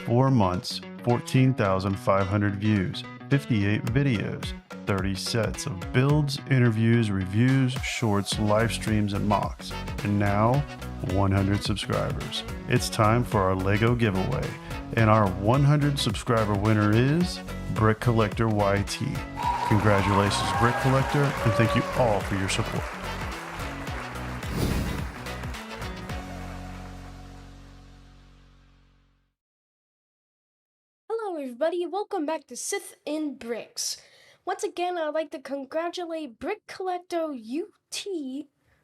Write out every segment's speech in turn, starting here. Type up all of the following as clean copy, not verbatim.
4 months, 14,500 views, 58 videos, 30 sets of builds, interviews, reviews, shorts, live streams, and mocks. And now, 100 subscribers. It's time for our LEGO giveaway. And our 100 subscriber winner is Brick Collector YT. Congratulations, Brick Collector, and thank you all for your support. Hello everybody, welcome back to Sith and Bricks. Once again, I'd like to congratulate Brick Collector UT,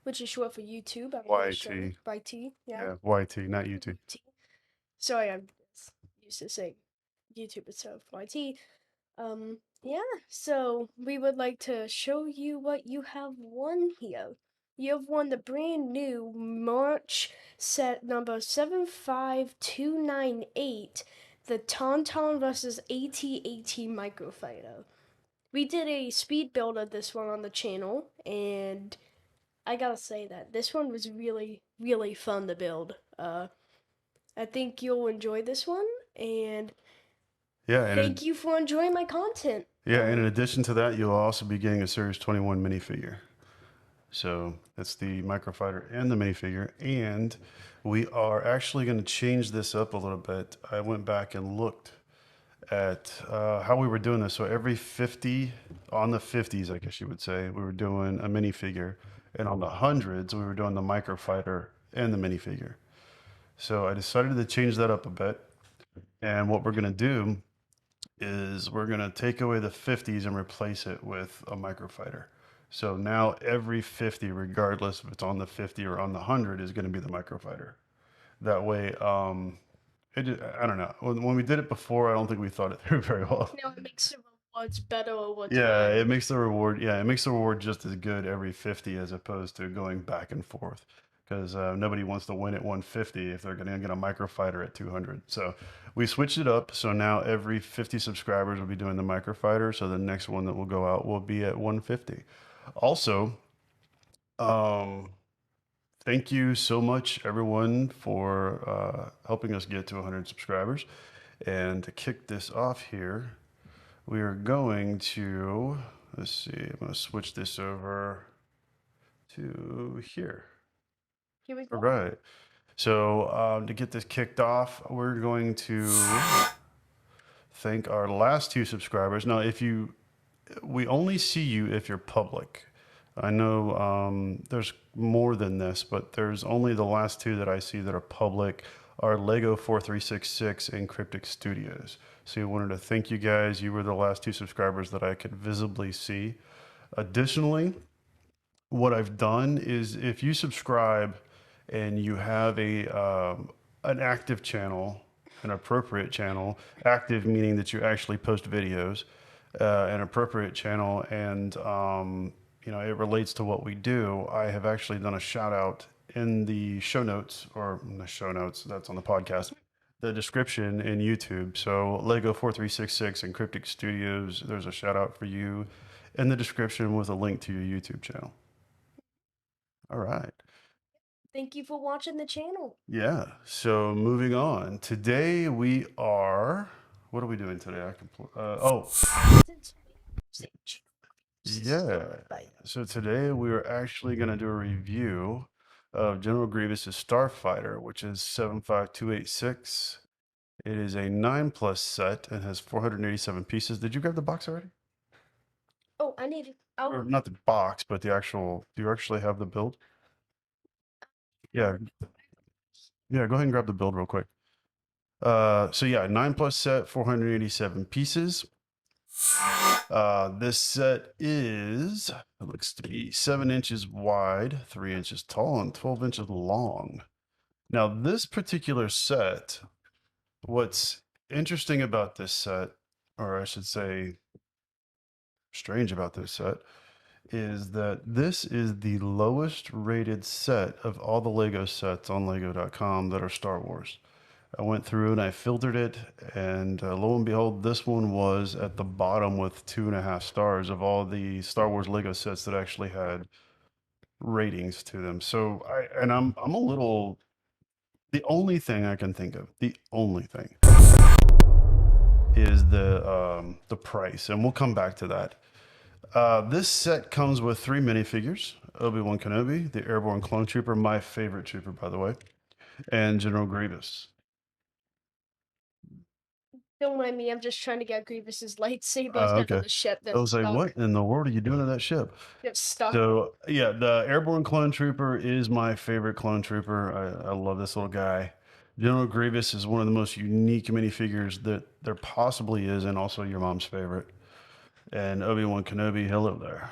which is short for YouTube. YT. YT, Yeah, YT, not YouTube. Sorry, I'm used to saying YouTube instead of YT. Yeah, so we would like to show you what you have won here. You have won the brand new March set number 75298, the Tauntaun vs. AT-AT Microfighter. We did a speed build of this one on the channel, and I gotta say that this one was really, really fun to build. I think you'll enjoy this one, and thank you for enjoying my content. Yeah, and in addition to that, you'll also be getting a Series 21 minifigure. So that's the microfighter and the minifigure. And we are actually going to change this up a little bit. I went back and looked at how we were doing this. So every 50, on the 50s, I guess you would say, we were doing a minifigure. And on the 100s, we were doing the microfighter and the minifigure. So I decided to change that up a bit. And what we're going to do is we're going to take away the 50s and replace it with a microfighter. So now every 50, regardless if it's on the 50 or on the 100, is going to be the microfighter. That way, I don't know. When we did it before, I don't think we thought it through very well. No, it makes the rewards better over time. Yeah, it makes the reward just as good every 50 as opposed to going back and forth. Because nobody wants to win at 150 if they're going to get a microfighter at 200. So we switched it up. So now every 50 subscribers will be doing the microfighter. So the next one that will go out will be at 150. Also, thank you so much, everyone, for helping us get to 100 subscribers. And to kick this off here, we are going to, let's see, I'm going to switch this over to here. Here we go. All right. So to get this kicked off, we're going to thank our last 2 subscribers. Now, we only see you if you're public. I know there's more than this, but there's only the last 2 that I see that are public are Lego 4366 and Cryptic Studios. So I wanted to thank you guys. You were the last 2 subscribers that I could visibly see. Additionally, what I've done is if you subscribe and you have an active channel, an appropriate channel, active meaning that you actually post videos, an appropriate channel, and it relates to what we do, I have actually done a shout out in the show notes, or the show notes, that's on the podcast, the description in YouTube. So Lego 4366 and Cryptic Studios, there's a shout out for you in the description with a link to your YouTube channel. All right. Thank you for watching the channel. Yeah. So moving on. Today we are. What are we doing today? Yeah. So today we are actually going to do a review of General Grievous' Starfighter, which is 75286. It is a 9+ set and has 487 pieces. Did you grab the box already? Oh, I need it. Or not the box, but the actual. Do you actually have the build? Yeah. Yeah, go ahead and grab the build real quick. So yeah, 9+ set, 487 pieces. This set it looks to be 7 inches wide, 3 inches tall, and 12 inches long. Now, this particular set, what's interesting about this set, or I should say, strange about this set, is that this is the lowest rated set of all the Lego sets on Lego.com that are Star Wars. I went through and I filtered it, and lo and behold, this one was at the bottom with 2.5 stars of all the Star Wars Lego sets that actually had ratings to them. So I'm a little. The only thing I can think of, the only thing is the price, and we'll come back to that. This set comes with 3 minifigures: Obi-Wan Kenobi, the Airborne Clone Trooper, my favorite trooper, by the way, and General Grievous. Don't mind me, I'm just trying to get Grievous's lightsabers out of Okay. the ship I that's was like, stuck. what in the world are you doing to that ship? It's stuck. So, yeah, the Airborne Clone Trooper is my favorite clone trooper. I love this little guy. General Grievous is one of the most unique minifigures that there possibly is, and also your mom's favorite. And Obi-Wan Kenobi, hello there.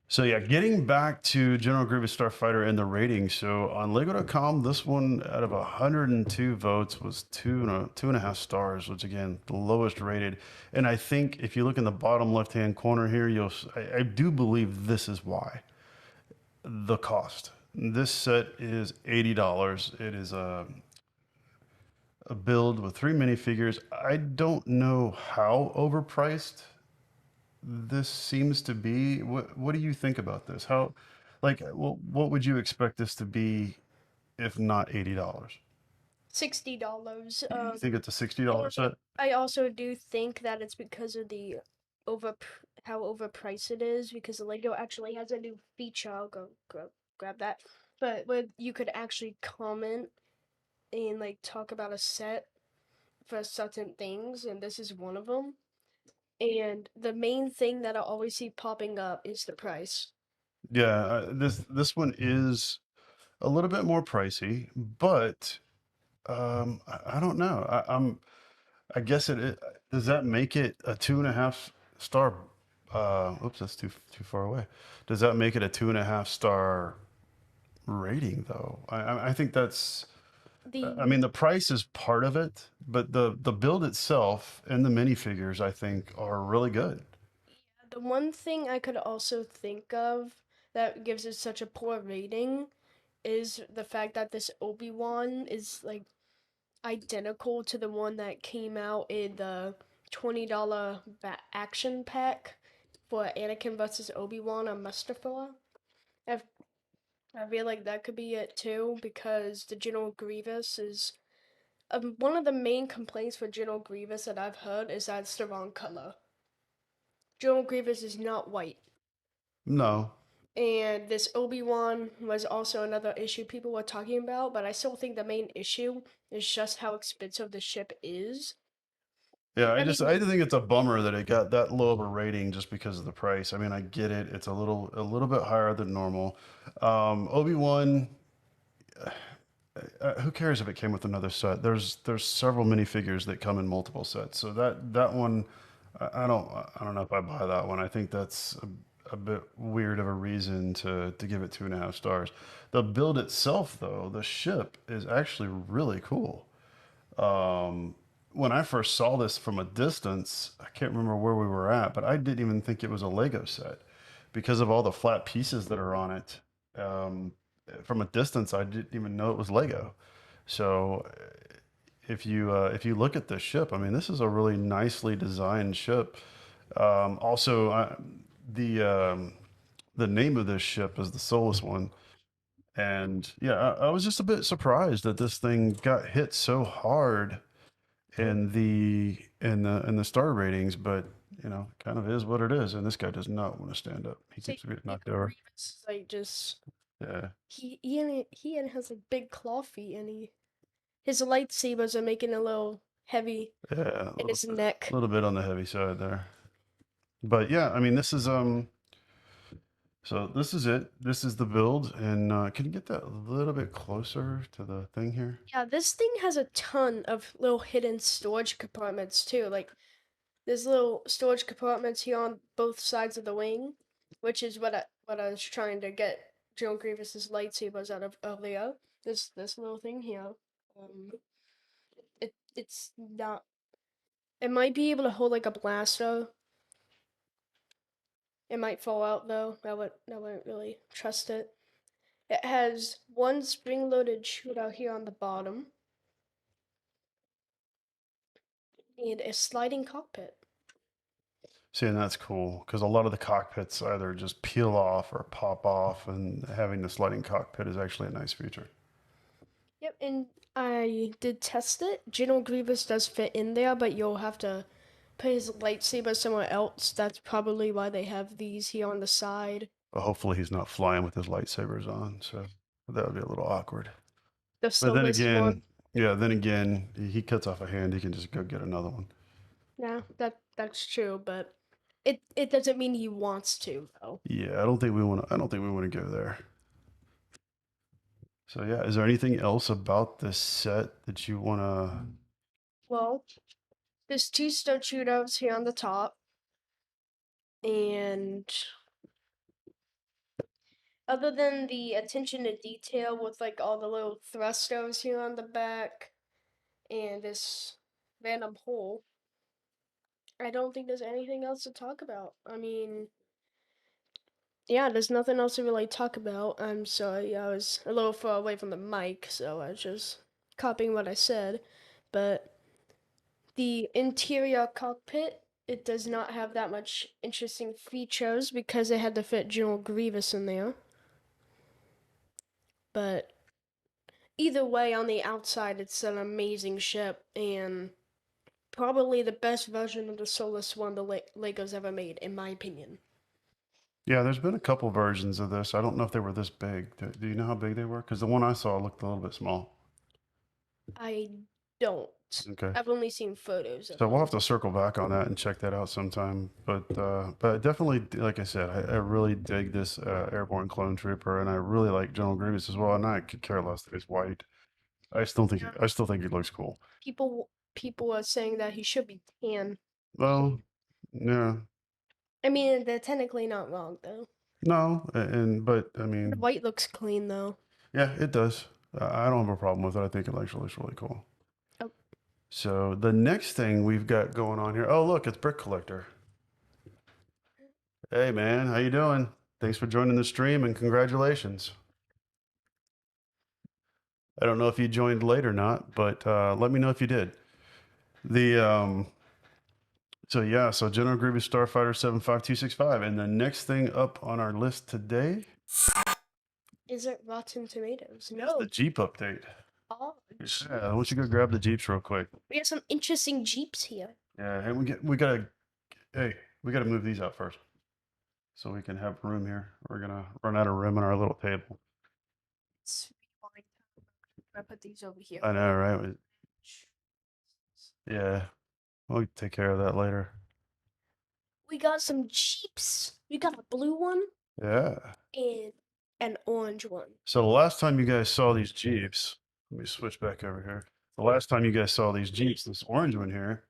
So yeah, getting back to General Grievous Starfighter and the rating. So on Lego.com, this one out of 102 votes was 2.5 stars, which again, the lowest rated. And I think if you look in the bottom left-hand corner here, I do believe this is why. The cost. This set is $80. It is a build with 3 minifigures. I don't know how overpriced this seems to be. What do you think about this? How, like, what would you expect this to be if not $80? $60. You think it's a Or $60 set? I also do think that it's because of the over how overpriced it is, because the Lego actually has a new feature. I'll go grab that. But where you could actually comment and like talk about a set for certain things, and this is one of them. And the main thing that I always see popping up is the price. Yeah, this one is a little bit more pricey, but I don't know. I guess does that make it a 2.5 star? Oops, that's too far away. Does that make it a 2.5 star rating though? I think that's. I The mean, the price is part of it, but the build itself and the minifigures, I think, are really good. the one thing I could also think of that gives it such a poor rating is the fact that this Obi-Wan is like identical to the one that came out in the $20 action pack for Anakin versus Obi-Wan on Mustafar. I, I feel like that could be it too, because the General Grievous is one of the main complaints for General Grievous that I've heard is that it's the wrong color. General Grievous is not white. No, And this Obi-Wan was also another issue people were talking about, but I still think the main issue is just how expensive the ship is. yeah, I I mean, think it's a bummer that it got that low of a rating just because of the price. I mean, I get it; it's a little bit higher than normal. Obi-Wan, who cares if it came with another set? There's several minifigures that come in multiple sets, so that one, I don't know if I buy that one. I think that's a bit weird of a reason to give it 2.5 stars. The build itself, though, the ship is actually really cool. When I first saw this from a distance, I can't remember where we were at, but I didn't even think it was a Lego set because of all the flat pieces that are on it. Um, from a distance, I didn't even know it was Lego. So if you look at this ship, I mean, this is a really nicely designed ship. Also, the name of this ship is the Solus one, and yeah, I was just a bit surprised that this thing got hit so hard in the star ratings, but you know, kind of is what it is. And this guy does not want to stand up. He see, keeps getting knocked even over. Grievous is like just Yeah, he has like big claw feet, and his lightsabers are making it a little heavy yeah, in his neck. little bit on the heavy side there. But yeah, I mean, this is so this is it. This is the build, and can you get that a little bit closer to the thing here? Yeah, this thing has a ton of little hidden storage compartments too. Like there's little storage compartments here on both sides of the wing, which is what I was trying to get Joan Grievous's lightsabers out of earlier. This little thing here. Um, it's not. It might be able to hold like a blaster. It might fall out though. I wouldn't really trust it. It has one spring-loaded shootout here on the bottom and a sliding cockpit. See, and that's cool because a lot of the cockpits either just peel off or pop off, and having the sliding cockpit is actually a nice feature. Yep, and I did test it. General Grievous does fit in there, but you'll have to put his lightsaber somewhere else. That's probably why they have these here on the side. But hopefully he's not flying with his lightsabers on, so that would be a little awkward. The But then soulless one. again, yeah, then again, he cuts off a hand, he can just go get another one. Yeah, that's true, but it doesn't mean he wants to though. Yeah, I don't think we want to. I don't think we want to go there. So yeah, is there anything else about this set that you want to? Well, there's two shootouts here on the top, and other than the attention to detail with like all the little thrusters here on the back and this random hole, I don't think there's anything else to talk about. I mean, yeah, there's nothing else to really talk about. I'm sorry, I was a little far away from the mic, so I was just copying what I said. But the interior cockpit, it does not have that much interesting features because they had to fit General Grievous in there. But either way, on the outside, it's an amazing ship and probably the best version of the Solus one the Legos ever made, in my opinion. Yeah, there's been a couple versions of this. I don't know if they were this big. Do you know how big they were? Because the one I saw looked a little bit small. I don't. Okay. I've only seen photos of So we'll them. have to circle back on that and check that out sometime. But definitely, like I said, I really dig this Airborne Clone Trooper, and I really like General Grievous as well. And I could care less that he's white. Yeah. I still think he looks cool. People are saying that he should be tan. Well, yeah, I mean, they're technically not wrong though. no, but I The mean, white looks clean though. yeah, it does. I don't have a problem with it. I think it actually looks really cool. Oh, So the next thing we've got going on here. Oh, look, it's Brick Collector. Hey, man, how you doing? Thanks for joining the stream and congratulations. I don't know if you joined late or not, but let me know if you did. The so yeah, so General Grievous Starfighter 75265, and the next thing up on our list today is it Rotten Tomatoes? is No. the Jeep update. Oh, Yeah, why don't you go grab the Jeeps real quick? we have some interesting Jeeps here. Yeah, and we gotta hey, we gotta move these out first so we can have room here. We're gonna run out of room on our little table. Let's rewind. I put these over here. I know, right? Yeah, we'll take care of that later. We got some Jeeps. We got a blue one Yeah. and an orange one. So the last time you guys saw these Jeeps, let me switch back over here. The last time you guys saw these Jeeps, this orange one here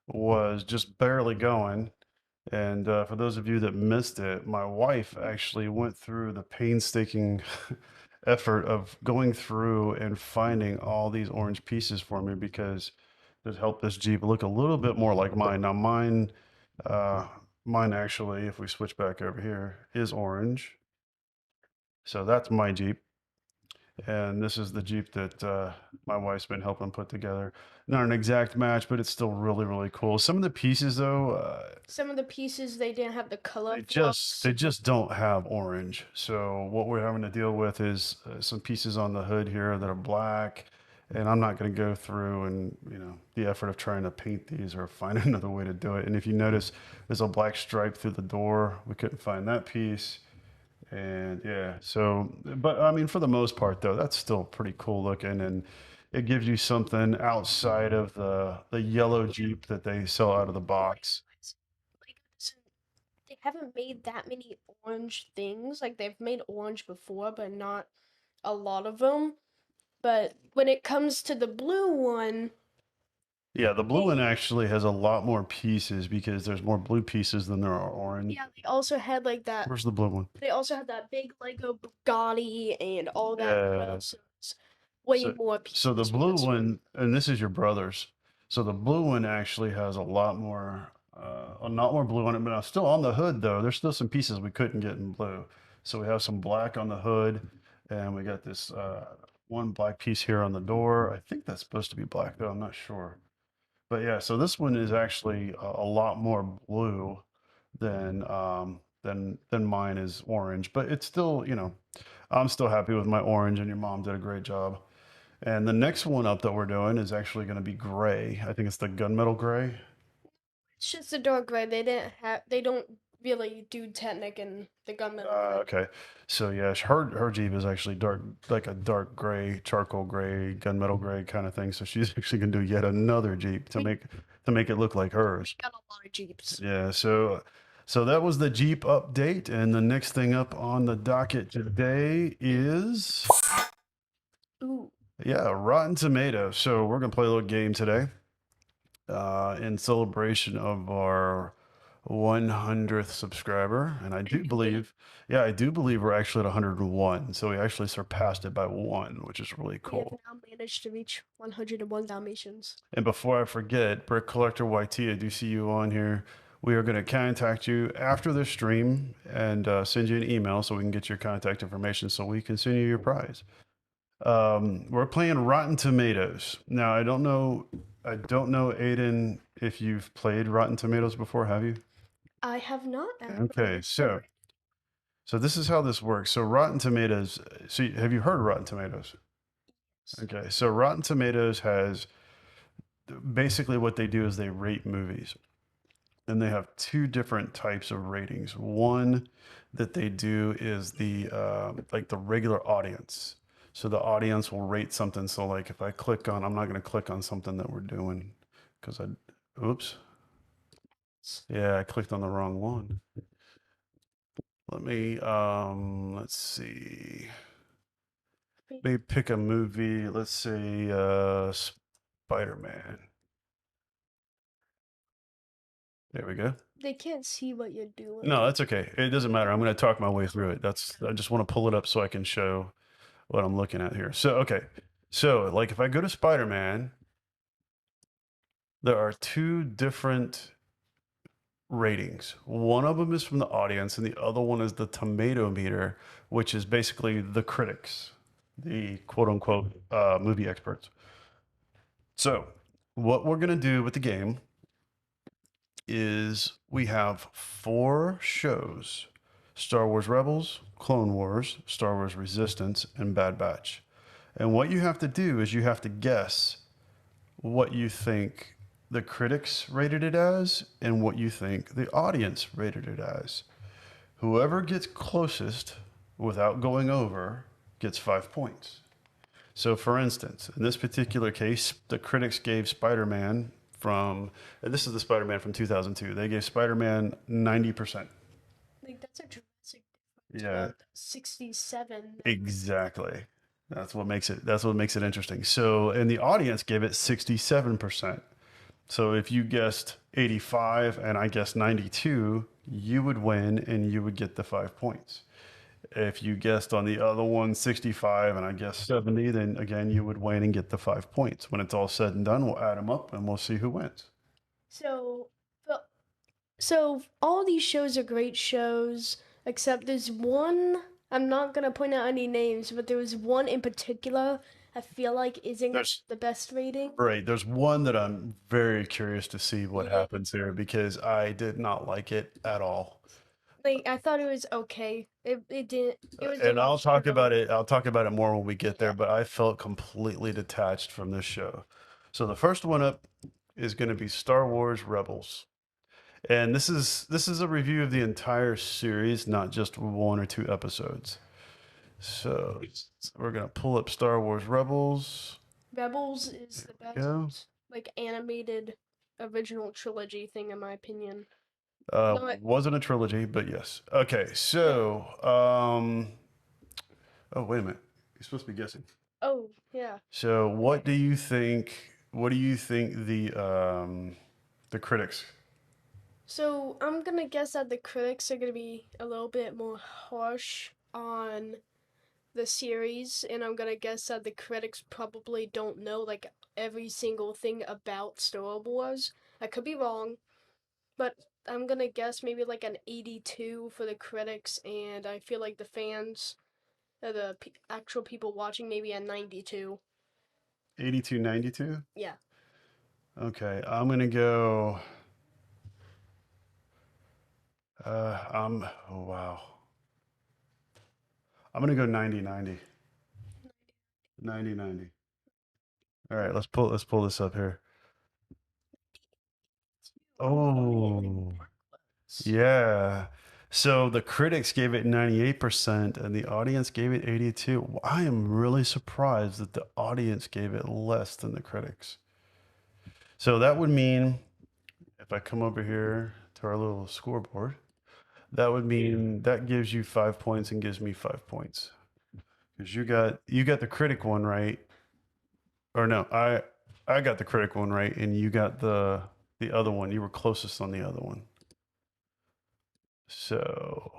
was just barely going. And for those of you that missed it, my wife actually went through the painstaking effort of going through and finding all these orange pieces for me because it helped this Jeep look a little bit more like mine. Now uh, mine actually, if we switch back over here, is orange. So that's my Jeep. And this is the Jeep that my wife's been helping put together. Not an exact match, but it's still really, really cool. Some of the pieces, though, Some of the pieces they didn't have the color they just don't have orange. So what we're having to deal with is some pieces on the hood here that are black. And I'm not going to go through and the effort of trying to paint these or find another way to do it. And if you notice, there's a black stripe through the door. We couldn't find that piece. And yeah, so, but I mean, for the most part, though, that's still pretty cool looking, and it gives you something outside of the yellow Jeep that they sell out of the box. Like, they haven't made that many orange things. Like they've made orange before, but not a lot of them. But when it comes to the blue one, Yeah, the blue one actually has a lot more pieces because there's more blue pieces than there are orange. yeah, they also had like that. Where's the blue one? They also had that big Lego Bugatti and all that Yeah. stuff. So it's way So, more pieces. so the for blue this one, and this is your brother's. So the blue one actually has a lot more, a lot more blue on it, but still on the hood though, there's still some pieces we couldn't get in blue. So we have some black on the hood, and we got this one black piece here on the door. I think that's supposed to be black though, I'm not sure. But yeah, so this one is actually a lot more blue than mine is orange, but it's still, I'm still happy with my orange, and your mom did a great job. And the next one up that we're doing is actually going to be gray. I think it's the gunmetal gray. It's just a dark gray. They don't really do Technic in the gunmetal gray. Okay. So yeah, her Jeep is actually dark, like a dark gray, charcoal gray, gunmetal gray kind of thing. So she's actually going to do yet another Jeep to We make it look like we hers. got a lot of Jeeps. Yeah. So that was the Jeep update, and the next thing up on the docket today is Ooh, yeah, Rotten Tomatoes. So we're gonna play a little game today, in celebration of our 100th subscriber, and I do believe we're actually at 101. So we actually surpassed it by one, which is really we have cool. now managed to reach 101 Dalmatians. And before I forget, Brick Collector YT, I do see you on here. We are going to contact you after the stream and send you an email so we can get your contact information so we can send you your prize. We're playing Rotten Tomatoes. Now, I don't know, Aiden, if you've played Rotten Tomatoes before, have you? I have not Okay, actually. so this is how this works. So Rotten Tomatoes, have you heard of Rotten Tomatoes? Okay, so Rotten Tomatoes has basically what they do is they rate movies. And they have two different types of ratings. One that they do is the like the regular audience. So the audience will rate something. So like if I click on, I'm not going to click on something that we're doing because oops, yeah, I clicked on the wrong one. Let's see. Maybe pick a movie. Let's say Spider-Man. There we go. They can't see what you're doing. No, that's okay. It doesn't matter. I'm going to talk my way through it. I just want to pull it up so I can show what I'm looking at here. So, okay. So, like if I go to Spider-Man, there are two different ratings. One of them is from the audience, and the other one is the tomato meter, which is basically the critics, the quote unquote movie experts. So, what we're going to do with the game is we have four shows: Star Wars Rebels, Clone Wars, Star Wars Resistance, and Bad Batch. And what you have to do is you have to guess what you think the critics rated it as and what you think the audience rated it as. Whoever gets closest without going over gets 5 points. So, for instance, in this particular case, the critics gave Spider Man and this is the Spider Man from 2002, they gave Spider Man 90%. Like that's a drastic difference Yeah, from 67. exactly. That's what makes it interesting. So, and the audience gave it 67%. So if you guessed 85 and I guessed 92, you would win and you would get the 5 points. If you guessed on the other one 65 and I guessed 70, then again you would win and get the 5 points. When it's all said and done, we'll add them up and we'll see who wins. So, but so all these shows are great shows, except there's one. I'm not gonna point out any names, but there was one in particular I feel like isn't There's the best rating. Right. There's one that I'm very curious to see what Yeah, happens here because I did not like it at all. like I thought it was okay. It didn't. It was a And little strong. I'll talk about it more when we get there, Yeah. but I felt completely detached from this show. So the first one up is going to be Star Wars Rebels. And this is a review of the entire series, not just one or two episodes. So we're going to pull up Star Wars Rebels. Rebels is the Yeah. best like animated original trilogy thing in my opinion. No, Wasn't a trilogy, but yes. Okay, no. so oh wait a minute. You're supposed to be guessing. Oh yeah. So Okay. what do you think the critics? So I'm gonna guess that the critics are gonna be a little bit more harsh on the series, and I'm gonna guess that the critics probably don't know like every single thing about Star Wars. I could be wrong, but I'm gonna guess maybe like an 82 for the critics, and I feel like the fans, actual people watching, maybe a 92. 8292? Yeah. Okay, I'm gonna go oh wow. I'm gonna go 90 90. 90 90. All right, let's pull this up here. Oh, yeah. So the critics gave it 98% and the audience gave it 82. I am really surprised that the audience gave it less than the critics. So that would mean if I come over here to our little scoreboard, that would mean that gives you 5 points and gives me 5 points. Because you got the critic one right. Or no, I got the critic one right and you got the other one. You were closest on the other one. So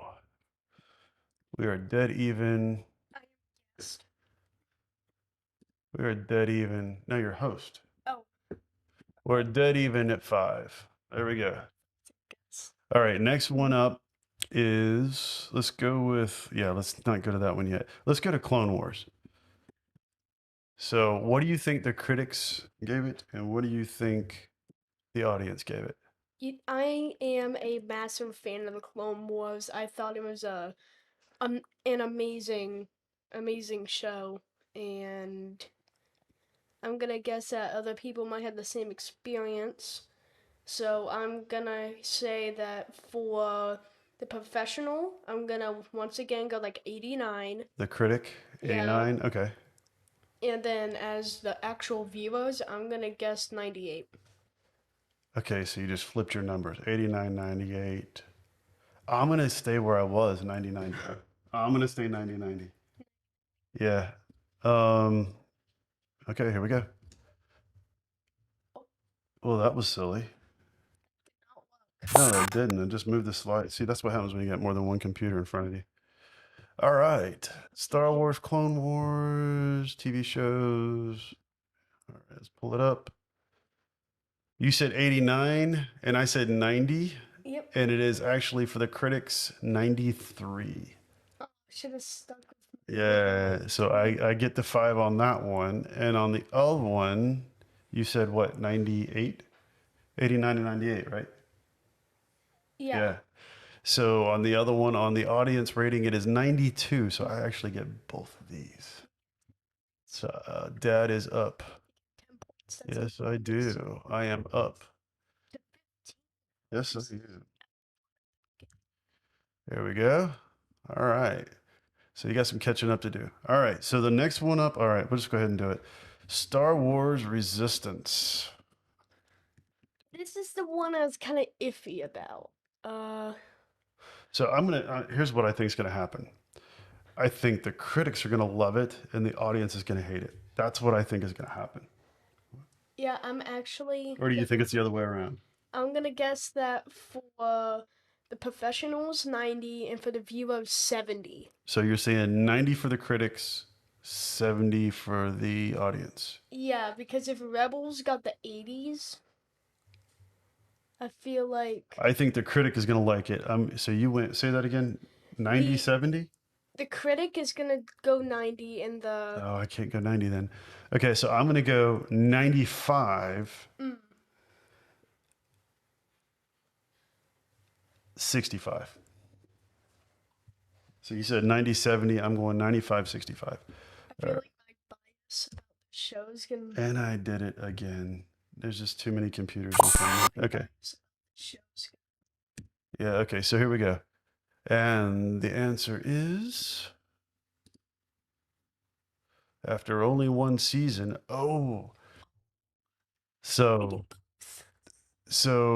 we are dead even. We are dead even. No, you're host. Oh. We're dead even at 5. There we go. All right, next one up is let's go with let's not go to that one yet. Let's go to Clone Wars. So, what do you think the critics gave it, and what do you think the audience gave it? I am a massive fan of the Clone Wars. I thought it was an amazing show, and I'm gonna guess that other people might have the same experience. So I'm gonna say that for the professional, I'm gonna once again go like 89. The critic, Yeah. 89. Okay. And then as the actual viewers, I'm gonna guess 98. Okay, so you just flipped your numbers. 89, 98. I'm going to stay where I was, 99. I'm going to stay 90, 90. Yeah. Um, okay, here we go. Well, that was silly. No, it didn't. It just moved the slide. See, that's what happens when you got more than one computer in front of you. All right. Star Wars, Clone Wars, TV shows. All right, let's pull it up. You said 89 and I said 90. Yep. And it is actually for the critics 93. Oh, should have stuck with Yeah, so I get the 5 on that one. And on the other one, you said what, 98? 89 and 98, right? Yeah. So on the other one, on the audience rating, it is 92. So I actually get both of these. So Dad is up. 10 points. That's Yes, I do. I am up. Yes, I do. There we go. All right. So you got some catching up to do. All right. So the next one up. All right. We'll just go ahead and do it. Star Wars Resistance. This is the one I was kind of iffy about. So I'm gonna. Here's what I think is gonna happen. I think the critics are gonna love it, and the audience is gonna hate it. That's what I think is gonna happen. Yeah, I'm actually. Or do you think it's the other way around? I'm gonna guess that for the professionals 90 and for the viewers 70. So you're saying 90 for the critics, 70 for the audience. Yeah, because if Rebels got the 80s, I feel like I think the critic is gonna like it. So you went. Say that again. 90, The- 70? the critic is gonna go 90 and the Oh, I can't go 90 then. Okay, so I'm gonna go 95. 65. So you said 90, 70. I'm going 95, 65. I feel like my bias about the show is gonna And I did it again. There's just too many computers in front of me. Okay. show's Yeah, okay. So here we go. And the answer is after only one season. Oh. So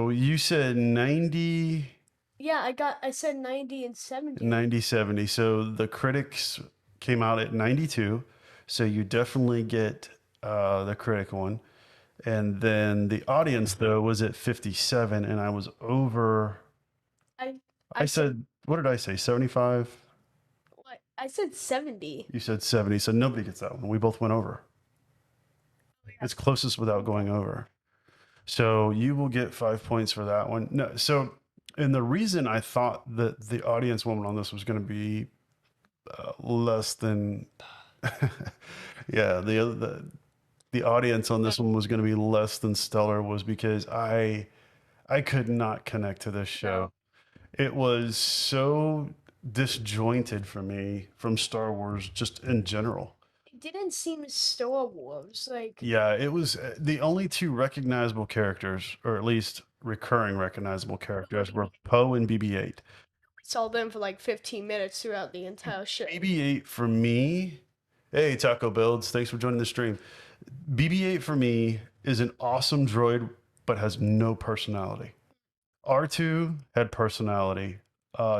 you said 90. Yeah, I said 90 and 70. 90, 70. So the critics came out at 92. So you definitely get the critic one. And then the audience, though, was at 57. And I was over. I said, what did I say? 75? I said 70. You said 70. So nobody gets that one. We both went over. It's closest without going over. So you will get 5 points for that one. No, so, and the reason I thought that the audience woman on this was going to be less than, yeah, the audience on this one was going to be less than stellar was because I could not connect to this show. It was so disjointed for me from Star Wars just in general. didn't seem Star Wars. Like Yeah, it was the only two recognizable characters, or at least recurring recognizable characters, were Poe and BB-8. we saw them for like 15 minutes throughout the entire show. BB-8 for me, hey Taco Builds, thanks for joining the stream. BB-8 for me is an awesome droid, but has no personality. R2 had personality.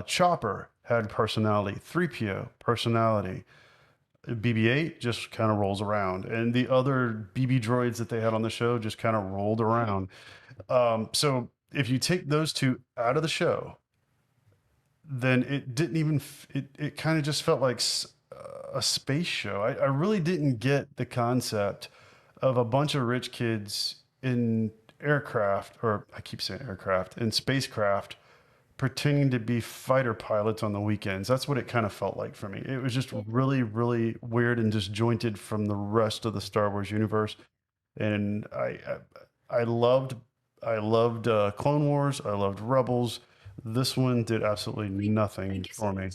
Chopper had personality. 3PO personality. BB-8 just kind of rolls around, and the other BB droids that they had on the show just kind of rolled around. So if you take those two out of the show, then it didn't even it kind of just felt like a space show. I really didn't get the concept of a bunch of rich kids in aircraft, or I keep saying aircraft, in spacecraft, pretending to be fighter pilots on the weekends. That's what it kind of felt like for me. It was just really, really weird and disjointed from the rest of the Star Wars universe. And I loved Clone Wars. I loved Rebels. This one did absolutely I nothing guess for me.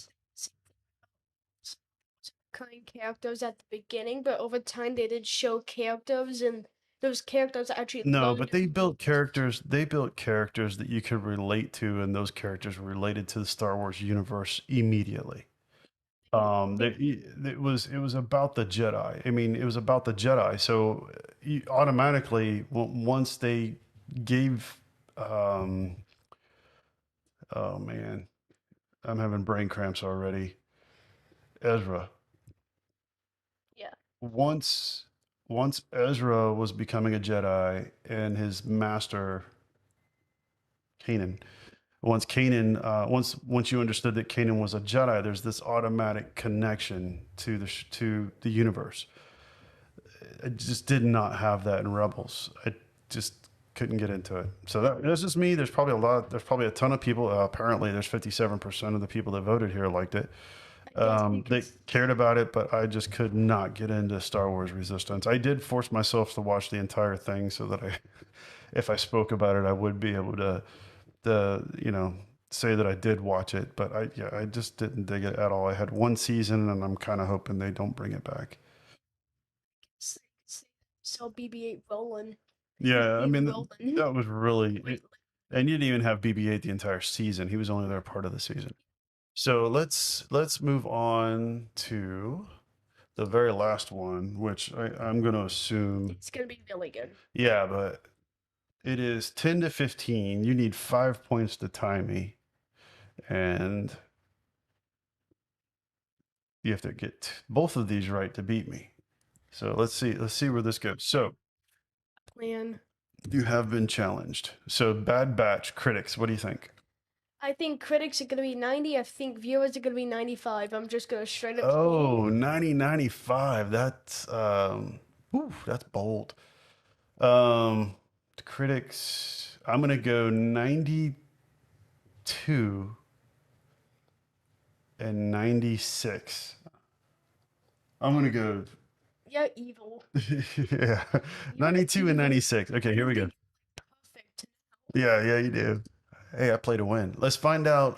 kind characters at the beginning, but over time they did show characters, and those characters actually No, learned. but they built characters. They built characters that you could relate to, and those characters were related to the Star Wars universe immediately. It was about the Jedi. I mean, it was about the Jedi. So you automatically, once they gave, um, oh man, I'm having brain cramps already. Ezra. Yeah. Once, once Ezra was becoming a Jedi and his master Kanan. Once you understood that Kanan was a Jedi, there's this automatic connection to to the universe. I just did not have that in Rebels. I just couldn't get into it. So that's just me. There's probably a lot. There's probably a ton of people. Apparently, there's 57% of the people that voted here liked it. They cared about it, but I just could not get into Star Wars Resistance. I did force myself to watch the entire thing so that if I spoke about it, I would be able to say that I did watch it. But I just didn't dig it at all. I had one season, and I'm kind of hoping they don't bring it back. So BB-8 rolling. Yeah, I mean Rolling. that was really, and you didn't even have BB-8 the entire season. He was only there part of the season. So let's move on to the very last one, which I'm going to assume. It's gonna be really good. Yeah, but it is 10 to 15. You need 5 points to tie me, and you have to get both of these right to beat me. So let's see where this goes. So Plan. you have been challenged. So Bad Batch critics, what do you think? I think critics are gonna be 90. I think viewers are gonna be 95. I'm just gonna straight up. Oh, 90-95. That's bold. The critics, I'm gonna go 92 and 96. I'm gonna go Yeah, evil. yeah, 92 and 96. Okay, here we go. Perfect. Yeah, you do. Hey, I play to win. Let's find out.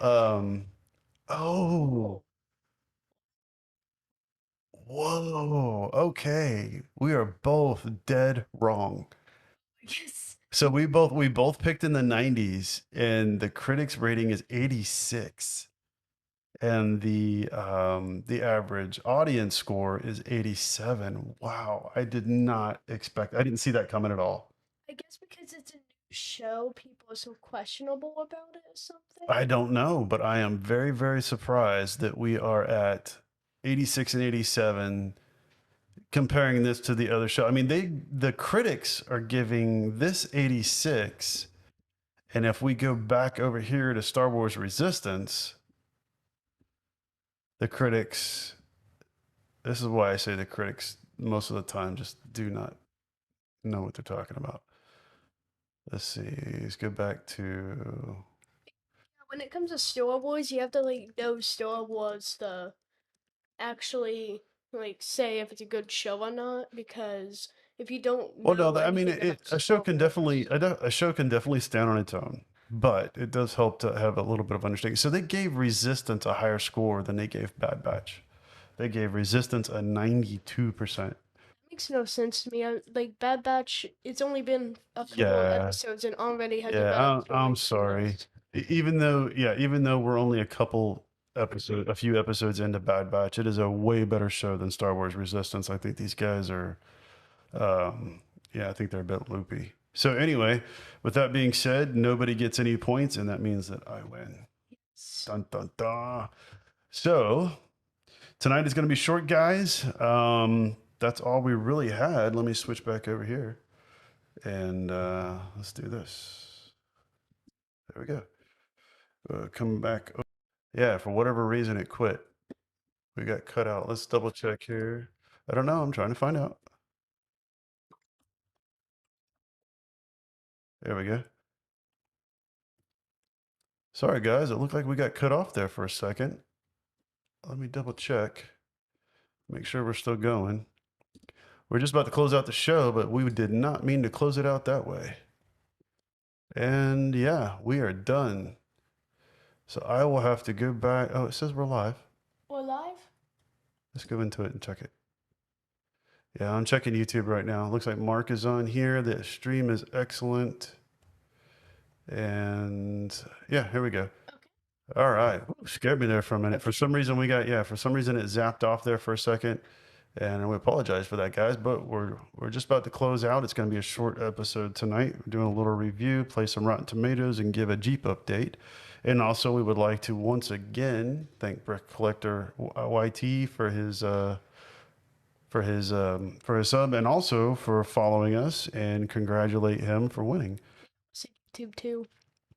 Oh, whoa. Okay, we are both dead wrong. Yes. So we both picked in the 90s, and the critics rating is 86, and the average audience score is 87. Wow, I did not expect. I didn't see that coming at all. I guess because it's a new show, people are so questionable about it or something. I don't know, but I am very, very surprised that we are at 86 and 87 comparing this to the other show. I mean, the critics are giving this 86, and if we go back over here to Star Wars Resistance, the critics, this is why I say the critics most of the time just do not know what they're talking about. Let's see. Let's go back to. When it comes to Star Wars, you have to know Star Wars to actually say if it's a good show or not. Because if you don't Well, know no, I mean, anything about a show Star can Wars, definitely a show can definitely stand on its own, but it does help to have a little bit of understanding. So they gave Resistance a higher score than they gave Bad Batch. They gave Resistance a 92%. Makes no sense to me. Like Bad Batch, it's only been a couple of Yeah, episodes and already has a yeah. bad I'm feeling sorry. towards. Even though we're only a few episodes into Bad Batch, it is a way better show than Star Wars Resistance. I think these guys are, yeah, I think they're a bit loopy. So anyway, with that being said, nobody gets any points, and that means that I win. Dun dun dun. So tonight is going to be short, guys. That's all we really had. Let me switch back over here, and let's do this. There we go. Come back. Oh, yeah, for whatever reason, it quit. We got cut out. Let's double check here. I don't know. I'm trying to find out. There we go. Sorry, guys. It looked like we got cut off there for a second. Let me double check. Make sure we're still going. We're just about to close out the show, but we did not mean to close it out that way. And yeah, we are done. So I will have to go back. Oh, it says we're live. We're live? Let's go into it and check it. Yeah, I'm checking YouTube right now. Looks like Mark is on here. The stream is excellent. And yeah, here we go. All right. Ooh, scared me there for a minute. For some reason for some reason it zapped off there for a second. And we apologize for that, guys, but we're just about to close out. It's going to be a short episode tonight. We're doing a little review, play some Rotten Tomatoes, and give a Jeep update. And also, we would like to once again thank Brick Collector YT for his sub, and also for following us, and congratulate him for winning. YouTube too.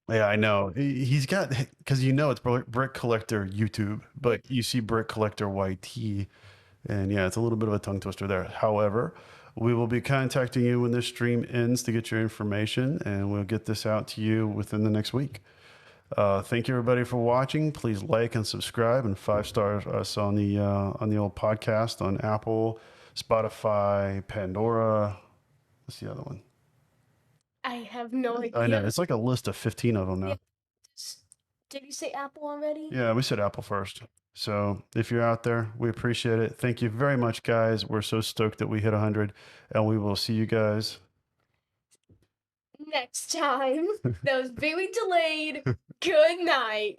Yeah, I know. He's got, because it's Brick Collector YouTube, but you see Brick Collector YT. And yeah, it's a little bit of a tongue twister there. However, we will be contacting you when this stream ends to get your information, and we'll get this out to you within the next week. Thank you, everybody, for watching. Please like and subscribe, and 5 stars us on the old podcast on Apple, Spotify, Pandora. What's the other one? I have no idea. I know, it's like a list of 15 of them now. Did you say Apple already? Yeah, we said Apple first. So if you're out there, we appreciate it. Thank you very much, guys. We're so stoked that we hit 100, and we will see you guys next time. That was very delayed. Good night.